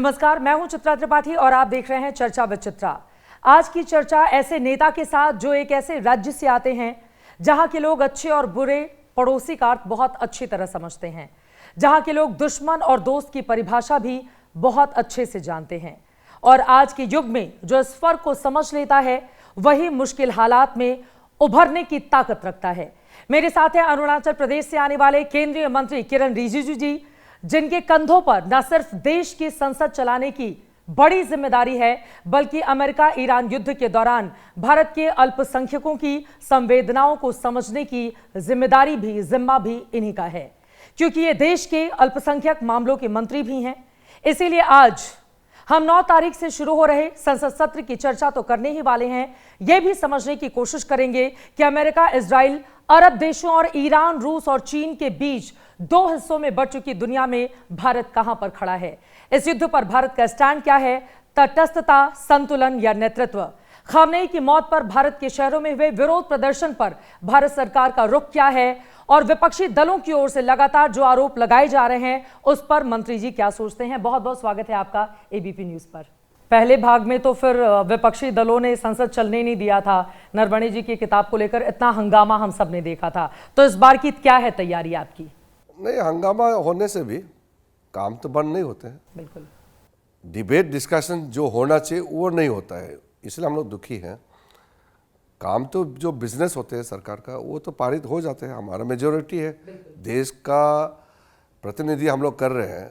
नमस्कार, मैं हूं चित्रा त्रिपाठी और आप देख रहे हैं चर्चा विद चित्रा। आज की चर्चा ऐसे नेता के साथ जो एक ऐसे राज्य से आते हैं जहां के लोग अच्छे और बुरे पड़ोसी का अर्थ बहुत अच्छी तरह समझते हैं, जहां के लोग दुश्मन और दोस्त की परिभाषा भी बहुत अच्छे से जानते हैं और आज के युग में जो इस फर्क को समझ लेता है वही मुश्किल हालात में उभरने की ताकत रखता है। मेरे साथ हैं अरुणाचल प्रदेश से आने वाले केंद्रीय मंत्री किरण रिजिजू जी, जिनके कंधों पर न सिर्फ देश की संसद चलाने की बड़ी जिम्मेदारी है बल्कि अमेरिका ईरान युद्ध के दौरान भारत के अल्पसंख्यकों की संवेदनाओं को समझने की जिम्मा भी इन्हीं का है, क्योंकि ये देश के अल्पसंख्यक मामलों के मंत्री भी हैं। इसीलिए आज हम 9 तारीख से शुरू हो रहे संसद सत्र की चर्चा तो करने ही वाले हैं, यह भी समझने की कोशिश करेंगे कि अमेरिका, इजराइल, अरब देशों और ईरान, रूस और चीन के बीच 2 हिस्सों में बढ़ चुकी दुनिया में भारत कहां पर खड़ा है। इस युद्ध पर भारत का स्टैंड क्या है? तटस्थता, संतुलन या नेतृत्व? खामनेई की मौत पर भारत के शहरों में हुए विरोध प्रदर्शन पर भारत सरकार का रुख क्या है और विपक्षी दलों की ओर से लगातार जो आरोप लगाए जा रहे हैं उस पर मंत्री जी क्या सोचते हैं? बहुत बहुत स्वागत है आपका एबीपी न्यूज पर। पहले भाग में तो फिर विपक्षी दलों ने संसद चलने नहीं दिया था, नरवणे जी की किताब को लेकर इतना हंगामा हम सब ने देखा था, तो इस बार की क्या है तैयारी आपकी? नहीं, हंगामा होने से भी काम तो बंद नहीं होते हैं। बिल्कुल, डिबेट डिस्कशन जो होना चाहिए वो नहीं होता है, इसलिए हम लोग दुखी हैं। काम तो जो बिजनेस होते हैं सरकार का वो तो पारित हो जाते हैं, हमारा मेजोरिटी है, देश का प्रतिनिधि हम लोग कर रहे हैं,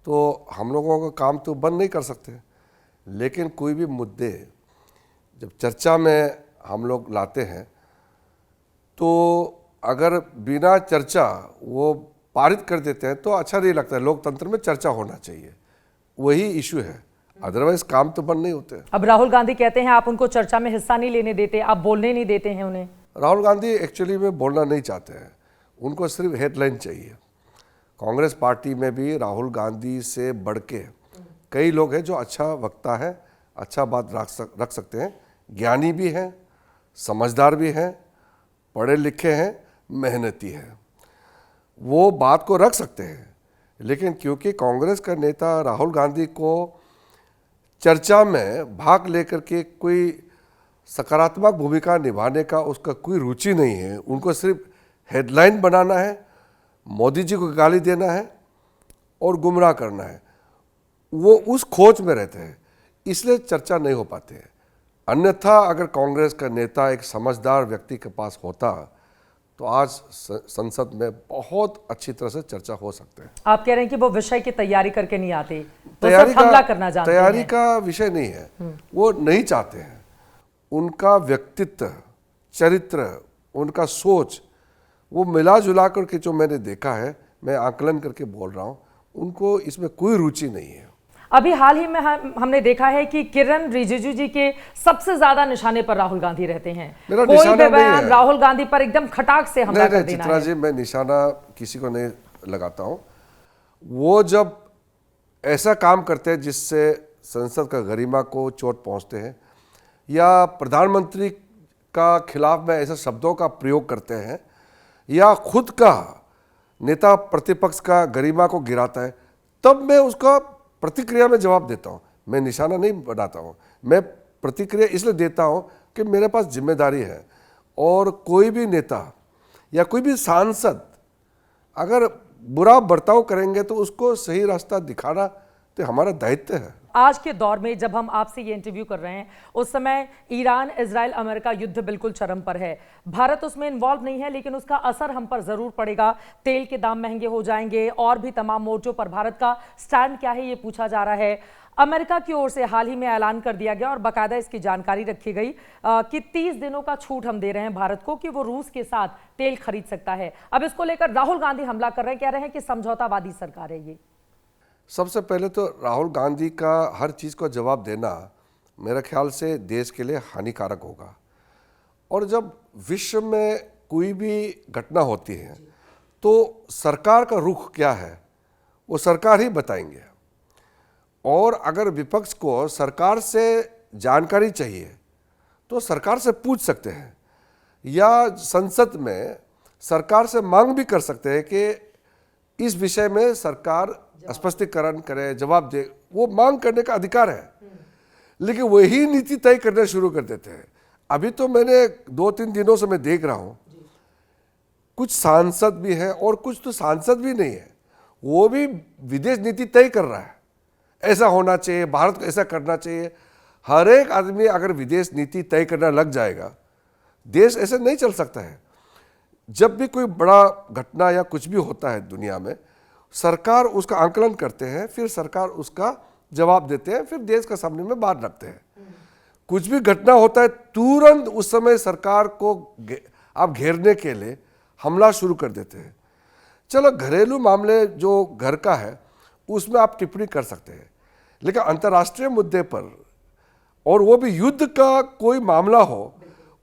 तो हम लोगों का काम तो बंद नहीं कर सकते। लेकिन कोई भी मुद्दे जब चर्चा में हम लोग लाते हैं तो अगर बिना चर्चा वो पारित कर देते हैं तो अच्छा नहीं लगता है। लोकतंत्र में चर्चा होना चाहिए, वही इशू है, अदरवाइज काम तो बंद नहीं होते। अब राहुल गांधी कहते हैं आप उनको चर्चा में हिस्सा नहीं लेने देते, आप बोलने नहीं देते हैं उन्हें। राहुल गांधी एक्चुअली में बोलना नहीं चाहते हैं, उनको सिर्फ हेडलाइन चाहिए। कांग्रेस पार्टी में भी राहुल गांधी से बढ़ के कई लोग हैं जो अच्छा वक्ता है, अच्छा बात रख सकते हैं, ज्ञानी भी हैं, समझदार भी हैं, पढ़े लिखे हैं, मेहनती हैं, वो बात को रख सकते हैं। लेकिन क्योंकि कांग्रेस का नेता राहुल गांधी को चर्चा में भाग लेकर के कोई सकारात्मक भूमिका निभाने का उसका कोई रुचि नहीं है, उनको सिर्फ हेडलाइन बनाना है, मोदी जी को गाली देना है और गुमराह करना है, वो उस खोज में रहते हैं, इसलिए चर्चा नहीं हो पाते हैं। अन्यथा अगर कांग्रेस का नेता एक समझदार व्यक्ति के पास होता तो आज संसद में बहुत अच्छी तरह से चर्चा हो सकते हैं। आप कह रहे हैं कि वो विषय की तैयारी करके नहीं आते, तो सिर्फ हमला करना जानते हैं। तैयारी का विषय नहीं है, वो नहीं चाहते हैं। उनका व्यक्तित्व, चरित्र, उनका सोच वो मिला जुला करके जो मैंने देखा है, मैं आकलन करके बोल रहा हूँ, उनको इसमें कोई रुचि नहीं है। अभी हाल ही में हमने देखा है कि किरण रिजिजू जी के सबसे ज्यादा निशाने पर राहुल गांधी रहते हैं। कोई भी बयान राहुल गांधी पर एकदम खटाक से हमला कर देना चित्रा जी, मैं निशाना किसी को नहीं लगाता हूं। वो जब ऐसा काम करते हैं जिससे संसद का गरिमा को चोट पहुंचते हैं या प्रधानमंत्री का खिलाफ में ऐसे शब्दों का प्रयोग करते हैं या खुद का नेता प्रतिपक्ष का गरिमा को गिराता है, तब मैं उसका प्रतिक्रिया में जवाब देता हूं। मैं निशाना नहीं बनाता हूं, मैं प्रतिक्रिया इसलिए देता हूं कि मेरे पास जिम्मेदारी है और कोई भी नेता या कोई भी सांसद अगर बुरा बर्ताव करेंगे तो उसको सही रास्ता दिखाना तो हमारा दायित्व है। आज के दौर में जब हम आपसे ये इंटरव्यू कर रहे हैं उस समय ईरान, इजराइल, अमेरिका युद्ध बिल्कुल चरम पर है। भारत उसमें इन्वॉल्व नहीं है लेकिन उसका असर हम पर जरूर पड़ेगा। तेल के दाम महंगे हो जाएंगे और भी तमाम मोर्चों पर भारत का स्टैंड क्या है ये पूछा जा रहा है। अमेरिका की ओर से हाल ही में ऐलान कर दिया गया और बाकायदा इसकी जानकारी रखी गई कि 30 दिनों का छूट हम दे रहे हैं भारत को कि वो रूस के साथ तेल खरीद सकता है। अब इसको लेकर राहुल गांधी हमला कर रहे हैं, कह रहे हैं कि समझौतावादी सरकार है ये। सबसे पहले तो राहुल गांधी का हर चीज़ को जवाब देना मेरे ख्याल से देश के लिए हानिकारक होगा। और जब विश्व में कोई भी घटना होती है तो सरकार का रुख क्या है वो सरकार ही बताएंगे। और अगर विपक्ष को सरकार से जानकारी चाहिए तो सरकार से पूछ सकते हैं या संसद में सरकार से मांग भी कर सकते हैं कि इस विषय में सरकार स्पष्टीकरण करें, जवाब दे, वो मांग करने का अधिकार है। लेकिन वही नीति तय करना शुरू कर देते हैं। अभी तो मैंने 2-3 दिनों से मैं देख रहा हूँ, कुछ सांसद भी हैं और कुछ तो सांसद भी नहीं है, वो भी विदेश नीति तय कर रहा है, ऐसा होना चाहिए, भारत को ऐसा करना चाहिए। हर एक आदमी अगर विदेश नीति तय करना लग जाएगा, देश ऐसे नहीं चल सकता है। जब भी कोई बड़ा घटना या कुछ भी होता है दुनिया में, सरकार उसका आंकलन करते हैं, फिर सरकार उसका जवाब देते हैं, फिर देश का सामने में बात रखते हैं। कुछ भी घटना होता है, तुरंत उस समय सरकार को आप घेरने के लिए हमला शुरू कर देते हैं। चलो घरेलू मामले जो घर का है उसमें आप टिप्पणी कर सकते हैं, लेकिन अंतर्राष्ट्रीय मुद्दे पर, और वो भी युद्ध का कोई मामला हो,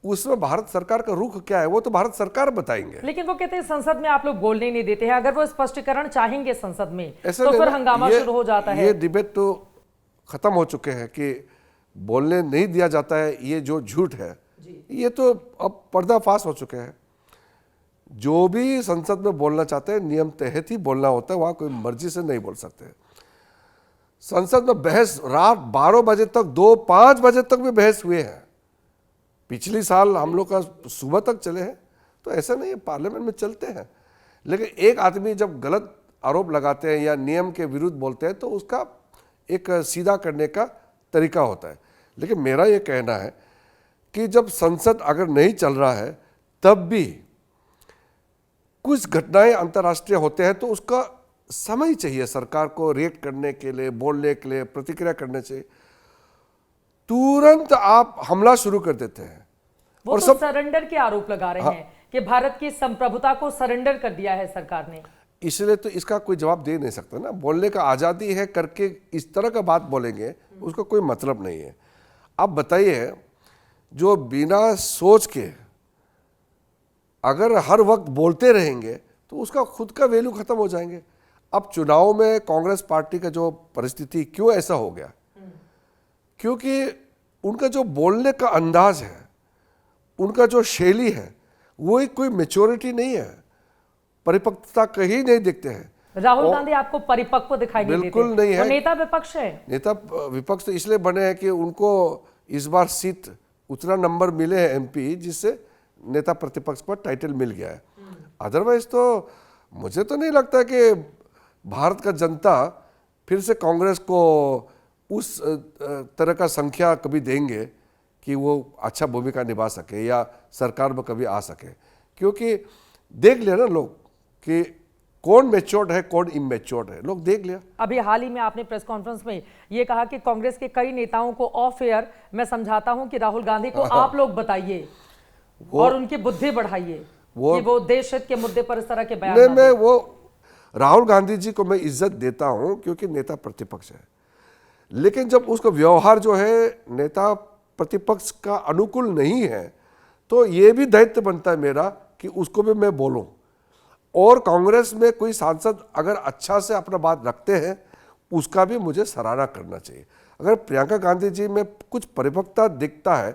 उसमें भारत सरकार का रुख क्या है वो तो भारत सरकार बताएंगे। लेकिन वो कहते हैं संसद में आप लोग बोलने नहीं देते हैं। अगर वो स्पष्टीकरण चाहेंगे संसद में ऐसा तो फिर हंगामा शुरू हो जाता है। ये डिबेट तो खत्म हो चुके हैं कि बोलने नहीं दिया जाता है, ये जो झूठ है ये तो अब पर्दाफाश हो चुके हैं। जो भी संसद में बोलना चाहते हैं नियम तहत ही बोलना होता है, वहां कोई मर्जी से नहीं बोल सकते। संसद में बहस रात 12 बजे तक, 2-5 बजे तक भी बहस हुए हैं। पिछली साल हम लोग का सुबह तक चले हैं, तो ऐसा नहीं है, पार्लियामेंट में चलते हैं। लेकिन एक आदमी जब गलत आरोप लगाते हैं या नियम के विरुद्ध बोलते हैं तो उसका एक सीधा करने का तरीका होता है। लेकिन मेरा ये कहना है कि जब संसद अगर नहीं चल रहा है, तब भी कुछ घटनाएं अंतर्राष्ट्रीय होते हैं तो उसका समय चाहिए सरकार को रिएक्ट करने के लिए, बोलने के लिए, प्रतिक्रिया करने चाहिए। तुरंत आप हमला शुरू कर देते हैं। वो और तो सब सरेंडर के आरोप लगा रहे हैं कि भारत की संप्रभुता को सरेंडर कर दिया है सरकार ने। इसलिए तो इसका कोई जवाब दे नहीं सकता ना। बोलने का आज़ादी है करके इस तरह का बात बोलेंगे, उसका कोई मतलब नहीं है। आप बताइए, जो बिना सोच के अगर हर वक्त बोलते रहेंगे तो उसका खुद का वैल्यू खत्म हो जाएंगे। अब चुनाव में कांग्रेस पार्टी का जो परिस्थिति क्यों ऐसा हो गया, क्योंकि उनका जो बोलने का अंदाज है, उनका जो शैली है, वो कोई मैच्योरिटी नहीं है, परिपक्वता कहीं नहीं दिखते हैं। राहुल गांधी आपको परिपक्व दिखाई नहीं देते? बिल्कुल नहीं है। वो नेता विपक्ष है। नेता विपक्ष तो इसलिए बने हैं कि उनको इस बार सीट उतना नंबर मिले हैं एमपी, जिससे नेता प्रतिपक्ष पर टाइटल मिल गया है। अदरवाइज तो मुझे तो नहीं लगता कि भारत का जनता फिर से कांग्रेस को उस तरह का संख्या कभी देंगे कि वो अच्छा भूमिका निभा सके या सरकार में कभी आ सके। क्योंकि देख लिया ना लोग कि कौन मैच्योर्ड है, कौन इमैच्योर्ड है, लोग देख लिया। अभी हाल ही में आपने प्रेस कॉन्फ्रेंस में ये कहा कि कांग्रेस के कई नेताओं को ऑफ एयर मैं समझाता हूं कि राहुल गांधी को आप लोग बताइए और उनकी बुद्धि बढ़ाइए कि वो देश हित के मुद्दे पर इस तरह के बयान ना दें। मैं वो राहुल गांधी जी को मैं इज्जत देता हूं क्योंकि नेता प्रतिपक्ष है, लेकिन जब उसका व्यवहार जो है नेता प्रतिपक्ष का अनुकूल नहीं है, तो ये भी दायित्व बनता है मेरा कि उसको भी मैं बोलूं। और कांग्रेस में कोई सांसद अगर अच्छा से अपना बात रखते हैं, उसका भी मुझे सराहना करना चाहिए। अगर प्रियंका गांधी जी में कुछ परिपक्वता दिखता है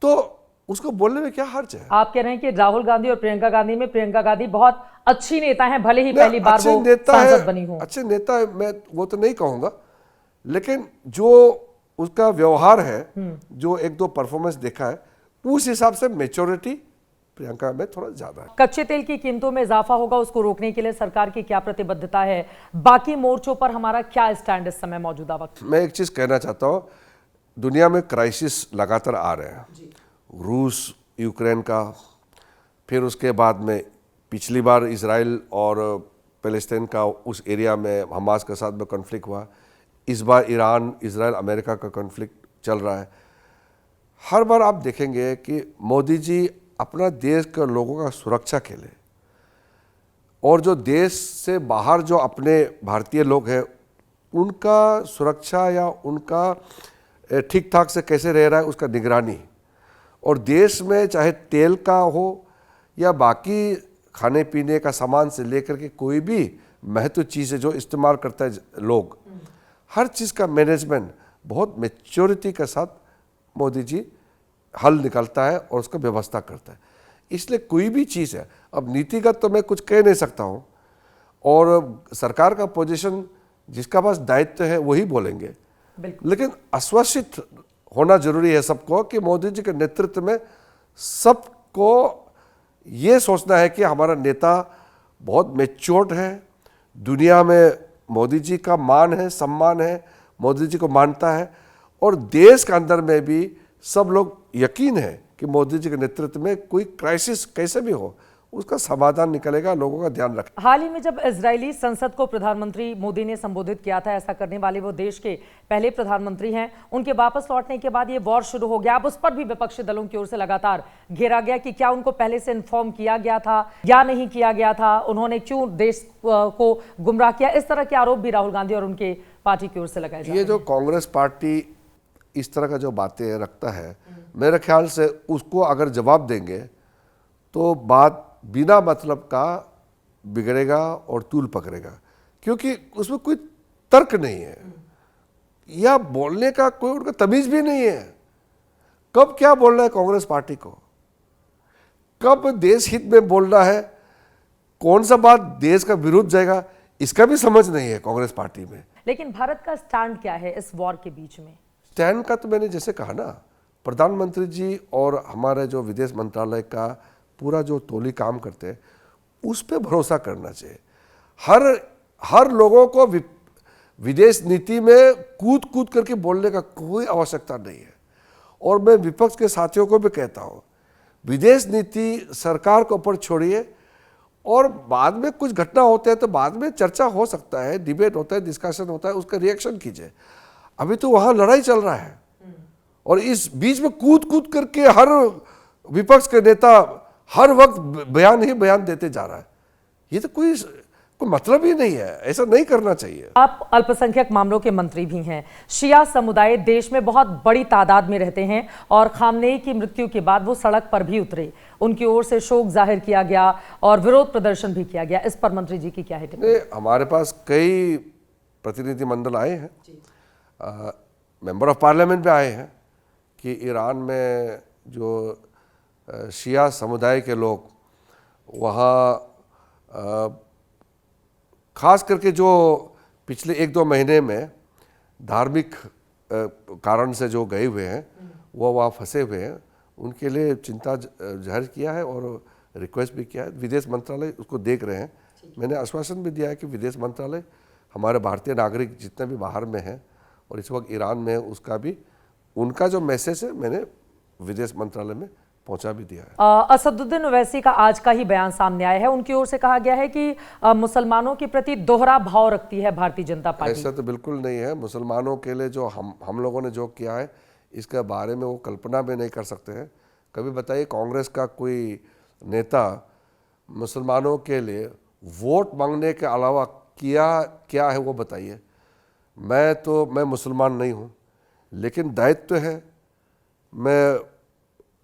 तो उसको बोलने में क्या हर्ज है। आप कह रहे हैं कि राहुल गांधी और प्रियंका गांधी में प्रियंका गांधी बहुत अच्छी नेता हैं, भले ही पहली बार वो सांसद बनी हो। अच्छे नेता है, मैं वो तो नहीं कहूंगा, लेकिन जो उसका व्यवहार है, जो 1-2 परफॉर्मेंस देखा है, उस हिसाब से मैच्योरिटी प्रियंका में थोड़ा ज्यादा है। कच्चे तेल की कीमतों में इजाफा होगा, उसको रोकने के लिए सरकार की क्या प्रतिबद्धता है? बाकी मोर्चों पर हमारा क्या स्टैंड इस समय मौजूदा वक्त? मैं एक चीज कहना चाहता हूँ, दुनिया में क्राइसिस लगातार आ रहे हैं। रूस यूक्रेन का, फिर उसके बाद में पिछली बार इजराइल और पैलेस्टाइन का उस एरिया में हमास के साथ में कॉन्फ्लिक्ट हुआ। इस बार ईरान, इजराइल, अमेरिका का कॉन्फ्लिक्ट चल रहा है। हर बार आप देखेंगे कि मोदी जी अपना देश के लोगों का सुरक्षा के लिए और जो देश से बाहर जो अपने भारतीय लोग हैं उनका सुरक्षा या उनका ठीक ठाक से कैसे रह रहा है उसका निगरानी, और देश में चाहे तेल का हो या बाकी खाने पीने का सामान से लेकर के कोई भी महत्व चीज़ है जो इस्तेमाल करता है लोग, हर चीज़ का मैनेजमेंट बहुत मैच्योरिटी के साथ मोदी जी हल निकलता है और उसका व्यवस्था करता है। इसलिए कोई भी चीज़ है, अब नीतिगत तो मैं कुछ कह नहीं सकता हूँ, और सरकार का पोजीशन जिसका पास दायित्व है वही बोलेंगे। बिल्कुल। लेकिन आश्वासित होना जरूरी है सबको कि मोदी जी के नेतृत्व में सबको ये सोचना है कि हमारा नेता बहुत मैच्योर्ड है, दुनिया में मोदी जी का मान है, सम्मान है, मोदी जी को मानता है, और देश के अंदर में भी सब लोग यकीन है कि मोदी जी के नेतृत्व में कोई क्राइसिस कैसे भी हो उसका समाधान निकलेगा, लोगों का ध्यान रखें। हाल ही में जब इजरायली संसद को प्रधानमंत्री मोदी ने संबोधित किया था, ऐसा करने वाले वो देश के पहले प्रधानमंत्री हैं, उनके वापस लौटने के बाद ये वॉर शुरू हो गया। अब उस पर भी विपक्षी दलों की ओर से लगातार घेरा गया कि क्या उनको पहले से इन्फॉर्म किया गया था या नहीं किया गया था, उन्होंने क्यों देश को गुमराह किया। इस तरह के आरोप भी राहुल गांधी और उनके पार्टी की ओर से लगाए जा रहे हैं। ये जो कांग्रेस पार्टी इस तरह का जो बातें रखता है, मेरे ख्याल से उसको अगर जवाब देंगे तो बात बिना मतलब का बिगड़ेगा और तूल पकड़ेगा, क्योंकि उसमें कोई तर्क नहीं है या बोलने का कोई उनका तमीज भी नहीं है। कब क्या बोलना है कांग्रेस पार्टी को, कब देश हित में बोलना है, कौन सा बात देश का विरुद्ध जाएगा, इसका भी समझ नहीं है कांग्रेस पार्टी में। लेकिन भारत का स्टैंड क्या है इस वॉर के बीच में? स्टैंड का तो मैंने जैसे कहा ना, प्रधानमंत्री जी और हमारे जो विदेश मंत्रालय का पूरा जो तोली काम करते हैं उस पर भरोसा करना चाहिए। हर लोगों को विदेश नीति में कूद कूद करके बोलने का कोई आवश्यकता नहीं है। और मैं विपक्ष के साथियों को भी कहता हूँ, विदेश नीति सरकार के ऊपर छोड़िए, और बाद में कुछ घटना होते हैं तो बाद में चर्चा हो सकता है, डिबेट होता है, डिस्कशन होता है, उसका रिएक्शन कीजिए। अभी तो वहाँ लड़ाई चल रहा है और इस बीच में कूद कूद करके हर विपक्ष के नेता हर वक्त बयान ही बयान देते जा रहा है। ये तो कोई मतलब ही नहीं है, ऐसा नहीं करना चाहिए। आप अल्पसंख्यक मामलों के मंत्री भी हैं। शिया समुदाय देश में बहुत बड़ी तादाद में रहते हैं और खामनेई की मृत्यु के बाद वो सड़क पर भी उतरे, उनकी ओर से शोक जाहिर किया गया और विरोध प्रदर्शन भी किया गया। इस पर मंत्री जी की क्या है टिप्पणी? हमारे पास कई प्रतिनिधिमंडल आए हैं, मेंबर ऑफ पार्लियामेंट भी आए हैं कि ईरान में जो शिया समुदाय के लोग वहाँ खास करके जो पिछले 1-2 महीने में धार्मिक कारण से जो गए हुए हैं वो वहाँ फंसे हुए हैं, उनके लिए चिंता जाहिर किया है और रिक्वेस्ट भी किया है। विदेश मंत्रालय उसको देख रहे हैं। मैंने आश्वासन भी दिया है कि विदेश मंत्रालय हमारे भारतीय नागरिक जितने भी बाहर में हैं और इस वक्त ईरान में है, उसका भी उनका जो मैसेज है मैंने विदेश मंत्रालय में पहुंचा भी दिया है। असदुद्दीन ओवैसी का आज का ही बयान सामने आया है। उनकी ओर से कहा गया है कि मुसलमानों के प्रति दोहरा भाव रखती है भारतीय जनता पार्टी। ऐसा तो बिल्कुल नहीं है। मुसलमानों के लिए जो हम लोगों ने जो किया है इसके बारे में वो कल्पना भी नहीं कर सकते हैं। कभी बताइए कांग्रेस का कोई नेता मुसलमानों के लिए वोट मांगने के अलावा किया क्या है वो बताइए। मैं मुसलमान नहीं हूँ, लेकिन दायित्व है मैं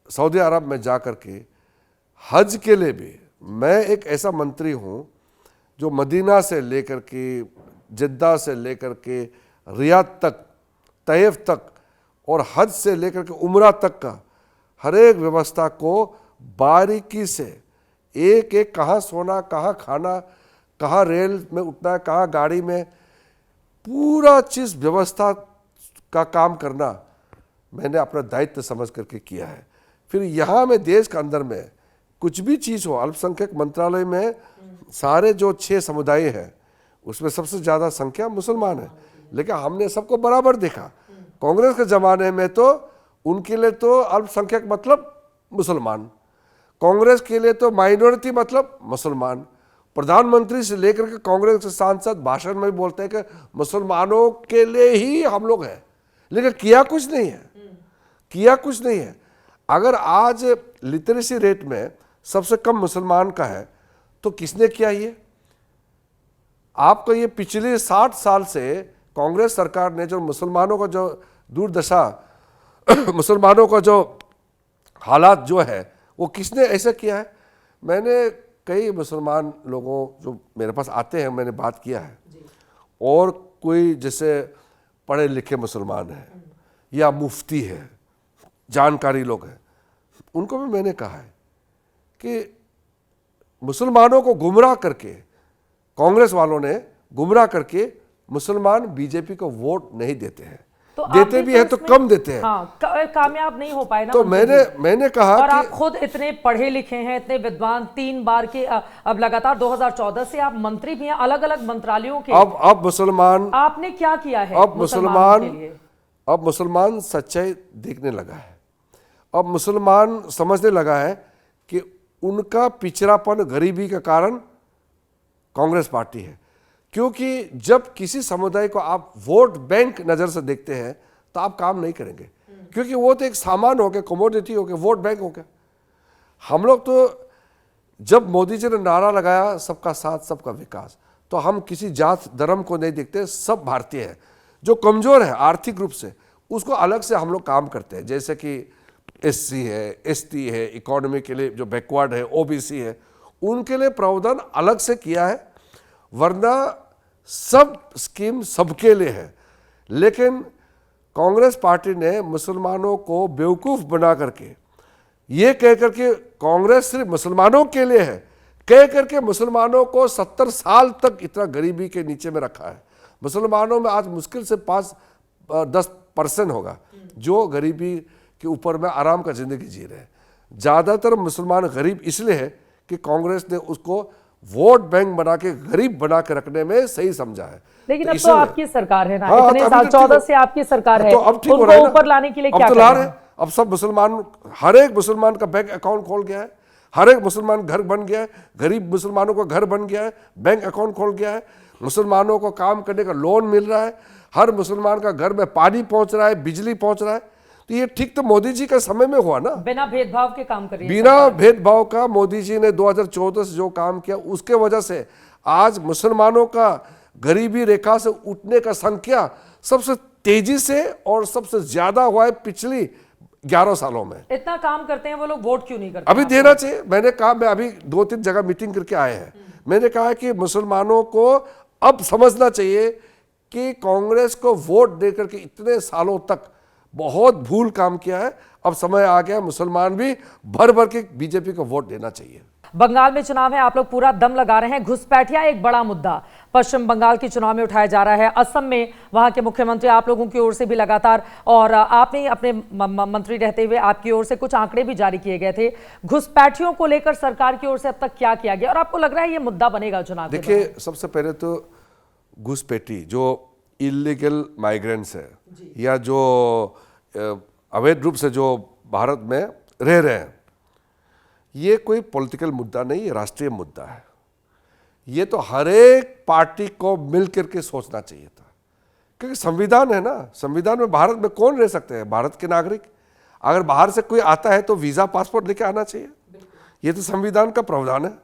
सऊदी अरब में जा कर के हज के लिए भी मैं एक ऐसा मंत्री हूँ जो मदीना से लेकर के जिद्दा से लेकर के रियाद तक, तैफ तक और हज से लेकर के उम्रा तक का हर एक व्यवस्था को बारीकी से एक एक, कहाँ सोना, कहाँ खाना, कहाँ रेल में उठना, कहाँ गाड़ी में, पूरा चीज़ व्यवस्था का काम करना मैंने अपना दायित्व समझ करके किया है। फिर यहाँ में देश के अंदर में कुछ भी चीज़ हो, अल्पसंख्यक मंत्रालय में सारे जो 6 समुदाय हैं उसमें सबसे ज़्यादा संख्या मुसलमान है, लेकिन हमने सबको बराबर देखा। कांग्रेस के ज़माने में तो उनके लिए तो अल्पसंख्यक मतलब मुसलमान, कांग्रेस के लिए तो माइनॉरिटी मतलब मुसलमान। प्रधानमंत्री से लेकर के कांग्रेस के सांसद भाषण में भी बोलते हैं कि मुसलमानों के लिए ही हम लोग हैं, लेकिन किया कुछ नहीं है, किया कुछ नहीं है। अगर आज लिटरेसी रेट में सबसे कम मुसलमान का है तो किसने किया ये? आपको ये पिछले 60 साल से कांग्रेस सरकार ने जो मुसलमानों का जो दुर्दशा मुसलमानों का जो हालात जो है वो किसने ऐसा किया है? मैंने कई मुसलमान लोगों जो मेरे पास आते हैं मैंने बात किया है, और कोई जैसे पढ़े लिखे मुसलमान है या मुफ्ती है, जानकारी लोग हैं, उनको भी मैंने कहा है कि मुसलमानों को गुमराह करके, कांग्रेस वालों ने गुमराह करके मुसलमान बीजेपी को वोट नहीं देते हैं, तो देते भी है तो कम देते हैं। हाँ, कामयाब नहीं हो पाए ना। तो मैंने कहा और कि आप खुद इतने पढ़े लिखे हैं, इतने विद्वान, 3 बार के अब लगातार 2014 से आप मंत्री भी हैं अलग अलग मंत्रालयों के। अब मुसलमान, आपने क्या किया है मुसलमानों के लिए? अब मुसलमान सच्चाई देखने लगा है। अब मुसलमान समझने लगा है कि उनका पिछड़ापन, गरीबी का कारण कांग्रेस पार्टी है। क्योंकि जब किसी समुदाय को आप वोट बैंक नज़र से देखते हैं तो आप काम नहीं करेंगे, क्योंकि वो तो एक सामान हो गया, कमोडिटी हो गया, वोट बैंक हो गया। हम लोग तो जब मोदी जी ने नारा लगाया सबका साथ सबका विकास, तो हम किसी जात धर्म को नहीं देखते, सब भारतीय हैं। जो कमज़ोर है आर्थिक रूप से उसको अलग से हम लोग काम करते हैं, जैसे कि एससी है, एसटी है, इकोनॉमी के लिए जो बैकवर्ड है, ओबीसी है, उनके लिए प्रावधान अलग से किया है, वरना सब स्कीम सबके लिए है। लेकिन कांग्रेस पार्टी ने मुसलमानों को बेवकूफ़ बना करके ये कह करके कांग्रेस सिर्फ मुसलमानों के लिए है कह करके मुसलमानों को 70 साल तक इतना गरीबी के नीचे में रखा है। मुसलमानों में आज मुश्किल से 5-10% होगा जो गरीबी के ऊपर में आराम का ज़िंदगी जी रहे हैं। ज़्यादातर मुसलमान गरीब इसलिए है कि कांग्रेस ने उसको वोट बैंक बना के, गरीब बना के रखने में सही समझा है। लेकिन अब तो आपकी सरकार है ना, हाँ, इतने साल 14 से आपकी सरकार है, तो अब ठीक हो रहा उनको है ऊपर लाने के लिए क्या अब तो कर ला रहे रहे हैं? अब सब मुसलमान, हर एक मुसलमान का बैंक अकाउंट खोल गया है, हर एक मुसलमान घर बन गया है, गरीब मुसलमानों का घर बन गया है, बैंक अकाउंट खोल गया है, मुसलमानों को काम करने का लोन मिल रहा है, हर मुसलमान का घर में पानी पहुंच रहा है, बिजली पहुंच रहा है। तो ये ठीक तो मोदी जी के समय में हुआ ना, बिना भेदभाव के काम कर रही है बिना भेदभाव का मोदी जी ने 2014 से जो काम किया, उसके वजह से आज मुसलमानों का गरीबी रेखा से उठने का संख्या सबसे तेजी से और सबसे ज्यादा हुआ है पिछली 11 सालों में। इतना काम करते हैं वो लोग, वोट क्यों नहीं करते? अभी देना चाहिए। मैंने कहा, मैं अभी 2-3 जगह मीटिंग करके आए हैं, मैंने कहा कि मुसलमानों को अब समझना चाहिए कि कांग्रेस को वोट देकर के इतने सालों तक बहुत भूल काम किया है। अब समय आ गया मुसलमान भी भर भर के बीजेपी को वोट देना चाहिए। बंगाल में चुनाव है, आप लोग पूरा दम लगा रहे हैं। घुसपैठिया एक बड़ा मुद्दा पश्चिम बंगाल के चुनाव में उठाया जा रहा है। असम में वहां के मुख्यमंत्री आप लोगों की ओर से भी लगातार, और आपने अपने मंत्री रहते हुए आपकी ओर से कुछ आंकड़े भी जारी किए गए थे। घुसपैठियों को लेकर सरकार की ओर से अब तक क्या किया गया और आपको लग रहा है ये मुद्दा बनेगा चुनाव? देखिए, सबसे पहले तो घुसपैठी जो इलीगल माइग्रेंट्स है या जो अवैध रूप से जो भारत में रह रहे हैं, ये कोई पॉलिटिकल मुद्दा नहीं, ये राष्ट्रीय मुद्दा है। ये तो हर एक पार्टी को मिल करके सोचना चाहिए था, क्योंकि संविधान है ना, संविधान में भारत में कौन रह सकते हैं? भारत के नागरिक। अगर बाहर से कोई आता है तो वीज़ा पासपोर्ट लेके आना चाहिए, ये तो संविधान का प्रावधान है।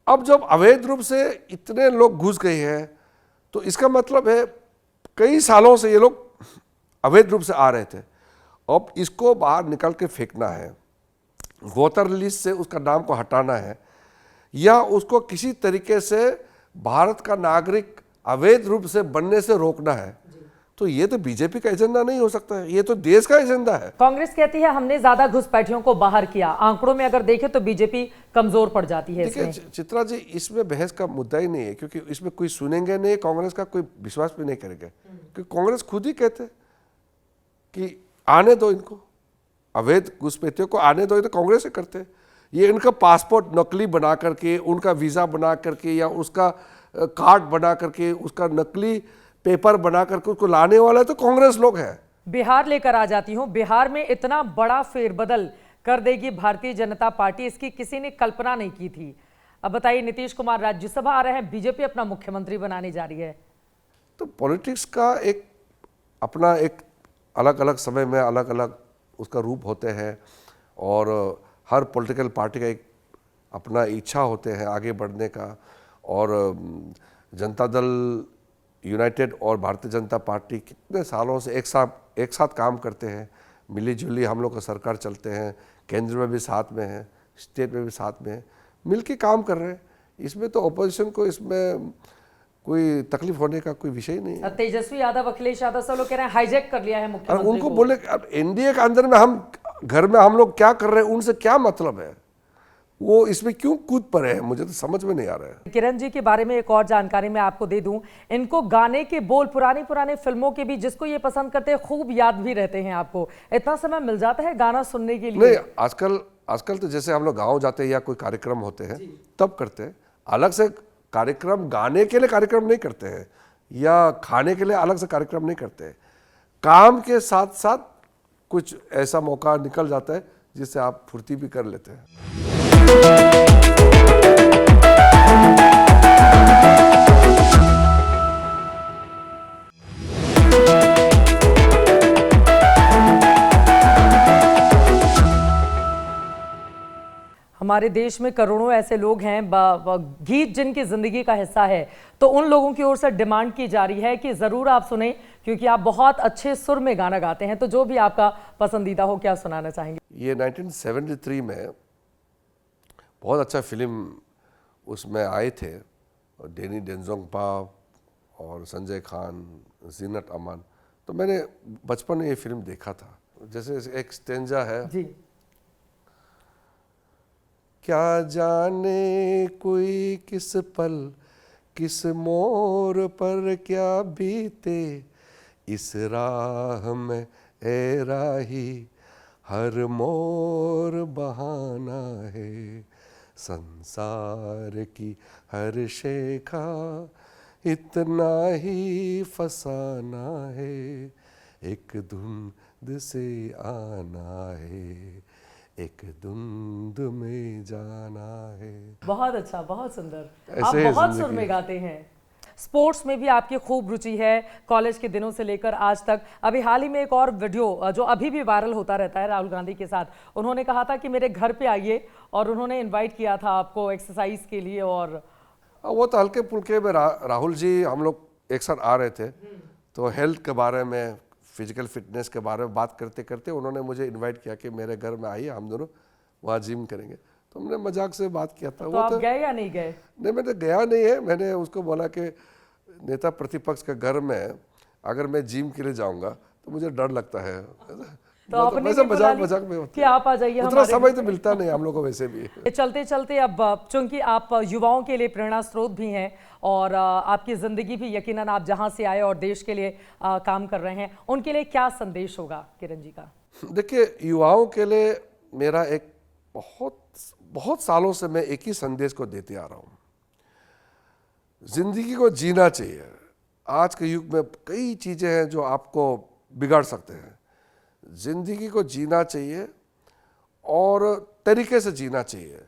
अब जब अवैध रूप से इतने लोग घुस गए हैं तो इसका मतलब है कई सालों से ये लोग अवैध रूप से आ रहे थे। अब इसको बाहर निकाल के फेंकना है, वोटर लिस्ट से उसका नाम को हटाना है, या उसको किसी तरीके से भारत का नागरिक अवैध रूप से बनने से रोकना है, तो ये तो बीजेपी का एजेंडा नहीं हो सकता है, ये तो देश का एजेंडा है। कांग्रेस कहती है हमने ज्यादा घुसपैठियों को बाहर किया। आंकड़ों में अगर देखें तो बीजेपी कमजोर पड़ जाती है। देखिए चित्रा जी, इसमें बहस का मुद्दा ही नहीं है, क्योंकि इसमें कोई सुनेंगे नहीं, कांग्रेस का कोई विश्वास भी नहीं करेगा, क्योंकि कांग्रेस खुद ही कहते कि आने दो इनको, अवैध घुसपैठियों को आने दो, ये तो कांग्रेस से करते हैं। ये इनका पासपोर्ट नकली बना करके, उनका वीज़ा बना करके या उसका कार्ड बना करके, उसका नकली पेपर बना करके उसको लाने वाला तो कांग्रेस लोग हैं। बिहार लेकर आ जाती हूँ। बिहार में इतना बड़ा फेरबदल कर देगी भारतीय जनता पार्टी, इसकी किसी ने कल्पना नहीं की थी। अब बताइए, नीतीश कुमार राज्यसभा आ रहे हैं, बीजेपी अपना मुख्यमंत्री बनाने जा रही है। तो पॉलिटिक्स का एक अपना एक अलग अलग समय में अलग अलग उसका रूप होते हैं, और हर पॉलिटिकल पार्टी का एक अपना इच्छा होते हैं आगे बढ़ने का। और जनता दल यूनाइटेड और भारतीय जनता पार्टी कितने सालों से एक साथ काम करते हैं, मिली जुली हम लोग का सरकार चलते हैं, केंद्र में भी साथ में है, स्टेट में भी साथ में है, मिल के काम कर रहे हैं। इसमें तो अपोजिशन को इसमें कोई तकलीफ होने का कोई विषय नहीं है। तेजस्वी यादव, अखिलेश यादव सब लोग कह रहे हैं हाईजैक कर लिया है मुख्यमंत्री उनको को। बोले एनडीए के अंदर में हम घर में हम लोग क्या कर रहे हैं, उनसे क्या मतलब है? वो इसमें क्यों कूद पड़े हैं, मुझे तो समझ में नहीं आ रहा है। किरण जी के बारे में एक और जानकारी मैं आपको दे दूं, इनको गाने के बोल पुरानी फिल्मों के भी, जिसको ये पसंद करते हैं, खूब याद भी रहते हैं। आपको इतना समय मिल जाता है गाना सुनने के लिए? नहीं, आजकल तो जैसे हम लोग गाँव जाते हैं या कोई कार्यक्रम होते हैं तब करते हैं। अलग से कार्यक्रम, गाने के लिए कार्यक्रम नहीं करते हैं या खाने के लिए अलग से कार्यक्रम नहीं करते हैं। काम के साथ साथ कुछ ऐसा मौका निकल जाता है जिससे आप फुर्ती भी कर लेते हैं। हमारे देश में करोड़ों ऐसे लोग हैं, गीत जिनकी जिंदगी का हिस्सा है, तो उन लोगों की ओर से डिमांड की जा रही है कि जरूर आप सुने, क्योंकि आप बहुत अच्छे सुर में गाना गाते हैं। तो जो भी आपका पसंदीदा हो, क्या सुनाना चाहेंगे? ये 1973 में बहुत अच्छा फिल्म उसमें आए थे, डेनी डेंजोंगपा और संजय खान, जीनत अमान। तो मैंने बचपन में ये फिल्म देखा था। जैसे एक स्टेंजा है जी, क्या जाने कोई किस पल किस मोर पर क्या बीते, इस राह में ए राही हर मोर बहाना है, संसार की हर शेखा इतना ही फसाना है, एक धुंध से आना है, एक धुंध में जाना है। बहुत अच्छा, बहुत सुंदर। आप ऐसे बहुत सुर में गाते हैं। स्पोर्ट्स में भी आपकी खूब रुचि है, कॉलेज के दिनों से लेकर आज तक। अभी हाल ही में एक और वीडियो जो अभी भी वायरल होता रहता है राहुल गांधी के साथ, उन्होंने कहा था कि मेरे घर पे आइए, और उन्होंने इनवाइट किया था आपको एक्सरसाइज के लिए। और वो तो हल्के फुल्के में राहुल जी हम लोग एक साथ आ रहे थे, तो हेल्थ के बारे में, फिजिकल फिटनेस के बारे में बात करते करते उन्होंने मुझे इनवाइट किया कि मेरे घर में आइए, हम दोनों वहाँ जिम करेंगे। तो हमने मजाक से बात किया था। तो आप गए या नहीं गए? नहीं, मैंने गया नहीं है। मैंने उसको बोला कि नेता प्रतिपक्ष के घर में अगर मैं जिम के लिए जाऊंगा तो मुझे डर लगता है। तो आपने वैसे मजाक में होता कि आप आ जाइए, उतना समय तो मिलता नहीं हम लोग को वैसे भी। चलते चलते अब चूंकि आप युवाओं के लिए प्रेरणा स्रोत भी हैं, और आपकी जिंदगी भी यकीनन आप जहां से आए और देश के लिए काम कर रहे हैं, उनके लिए क्या संदेश होगा किरण जी का? देखिए, युवाओं के लिए मेरा एक बहुत सालों से मैं एक ही संदेश को देते आ रहा हूँ, जिंदगी को जीना चाहिए। आज के युग में कई चीज़ें हैं जो आपको बिगाड़ सकते हैं। जिंदगी को जीना चाहिए और तरीके से जीना चाहिए,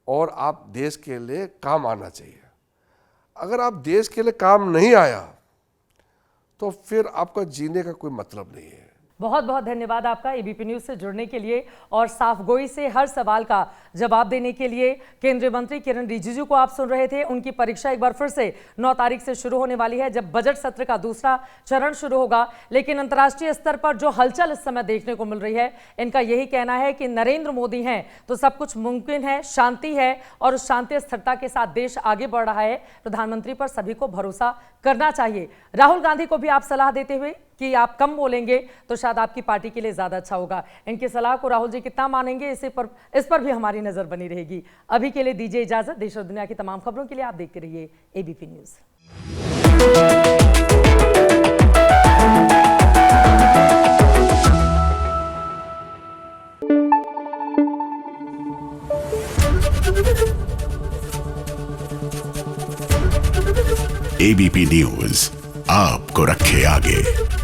और आप देश के लिए काम आना चाहिए। अगर आप देश के लिए काम नहीं आया तो फिर आपका जीने का कोई मतलब नहीं है। बहुत बहुत धन्यवाद आपका एबीपी न्यूज से जुड़ने के लिए और साफगोई से हर सवाल का जवाब देने के लिए। केंद्रीय मंत्री किरण रिजिजू को आप सुन रहे थे। उनकी परीक्षा एक बार फिर से 9 तारीख से शुरू होने वाली है, जब बजट सत्र का दूसरा चरण शुरू होगा। लेकिन अंतर्राष्ट्रीय स्तर पर जो हलचल इस समय देखने को मिल रही है, इनका यही कहना है कि नरेंद्र मोदी हैं तो सब कुछ मुमकिन है, शांति है, और उस शांति स्थिरता के साथ देश आगे बढ़ रहा है। प्रधानमंत्री पर सभी को भरोसा करना चाहिए। राहुल गांधी को भी आप सलाह देते हुए कि आप कम बोलेंगे तो शायद आपकी पार्टी के लिए ज्यादा अच्छा होगा। इनकी सलाह को राहुल जी कितना मानेंगे, इस पर भी हमारी नजर बनी रहेगी। अभी के लिए दीजिए इजाजत। देश और दुनिया की तमाम खबरों के लिए आप देखते रहिए एबीपी न्यूज। एबीपी न्यूज आपको रखे आगे।